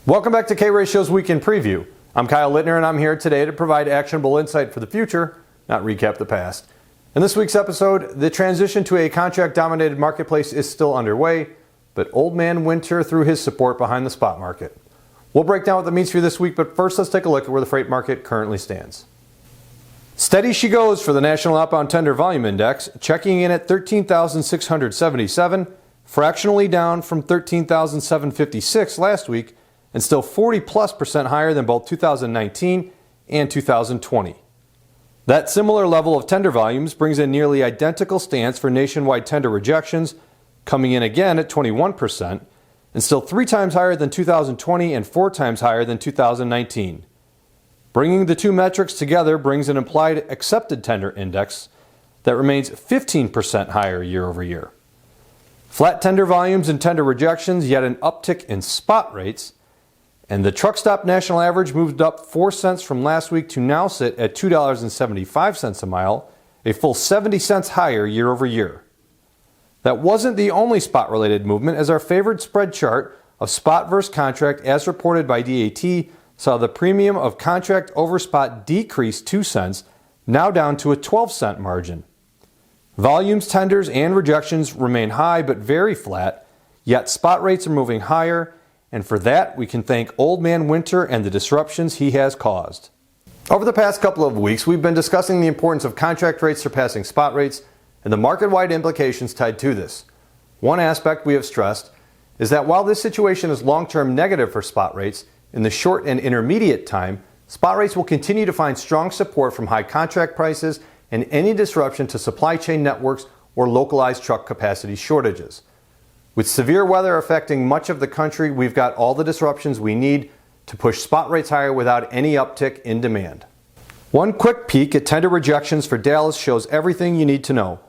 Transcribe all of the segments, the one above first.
Welcome back to K-Ratio's Weekend Preview. I'm Kyle Littner and I'm here today to provide actionable insight for the future, not recap the past. In this week's episode, the transition to a contract-dominated marketplace is still underway, but Old Man Winter threw his support behind the spot market. We'll break down what that means for you this week, but first let's take a look at where the freight market currently stands. Steady she goes for the National Outbound Tender Volume Index, checking in at 13,677, fractionally down from 13,756 last week, and still 40+% higher than both 2019 and 2020. That similar level of tender volumes brings a nearly identical stance for nationwide tender rejections, coming in again at 21%, and still 3 times higher than 2020 and 4 times higher than 2019. Bringing the two metrics together brings an implied accepted tender index that remains 15% higher year over year. Flat tender volumes and tender rejections, yet an uptick in spot rates, and the truck stop national average moved up 4 cents from last week to now sit at $2.75 a mile, a full 70 cents higher year over year. That wasn't the only spot-related movement, as our favored spread chart of spot versus contract as reported by DAT saw the premium of contract over spot decrease 2 cents, now down to a 12-cent margin. Volumes, tenders, and rejections remain high but very flat, yet spot rates are moving higher, and for that we can thank Old Man Winter and the disruptions he has caused. Over the past couple of weeks, we've been discussing the importance of contract rates surpassing spot rates and the market-wide implications tied to this. One aspect we have stressed is that while this situation is long-term negative for spot rates, in the short and intermediate time, spot rates will continue to find strong support from high contract prices and any disruption to supply chain networks or localized truck capacity shortages. With severe weather affecting much of the country, we've got all the disruptions we need to push spot rates higher without any uptick in demand. One quick peek at tender rejections for Dallas shows everything you need to know.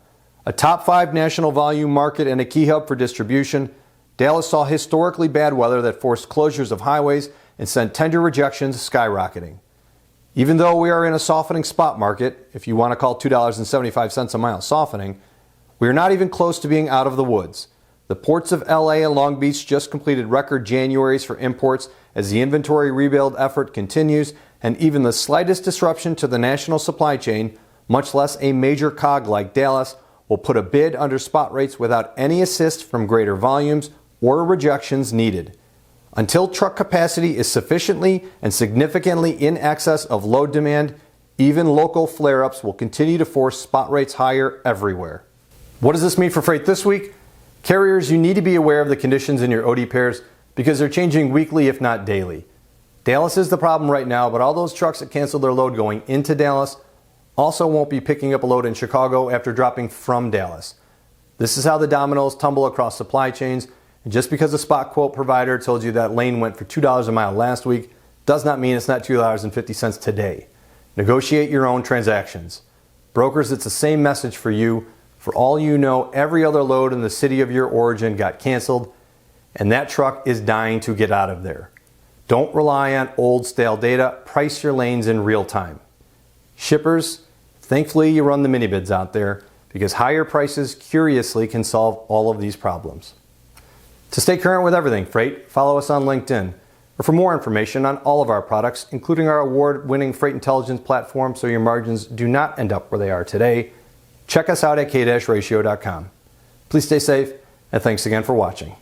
A top 5 national volume market and a key hub for distribution, Dallas saw historically bad weather that forced closures of highways and sent tender rejections skyrocketing. Even though we are in a softening spot market, if you want to call $2.75 a mile softening, we are not even close to being out of the woods. The ports of LA and Long Beach just completed record Januaries for imports as the inventory rebuild effort continues, and even the slightest disruption to the national supply chain, much less a major cog like Dallas, will put a bid under spot rates without any assist from greater volumes or rejections needed. Until truck capacity is sufficiently and significantly in excess of load demand, even local flare-ups will continue to force spot rates higher everywhere. What does this mean for freight this week? Carriers, you need to be aware of the conditions in your OD pairs because they're changing weekly if not daily. Dallas is the problem right now, but all those trucks that canceled their load going into Dallas also won't be picking up a load in Chicago after dropping from Dallas. This is how the dominoes tumble across supply chains, and just because a spot quote provider told you that lane went for $2 a mile last week does not mean it's not $2.50 today. Negotiate your own transactions. Brokers, it's the same message for you. For all you know, every other load in the city of your origin got canceled, and that truck is dying to get out of there. Don't rely on old stale data. Price your lanes in real time. Shippers, thankfully you run the mini bids out there because higher prices curiously can solve all of these problems. To stay current with everything freight, follow us on LinkedIn. Or for more information on all of our products, including our award-winning freight intelligence platform so your margins do not end up where they are today, check us out at k-ratio.com. Please stay safe, and thanks again for watching.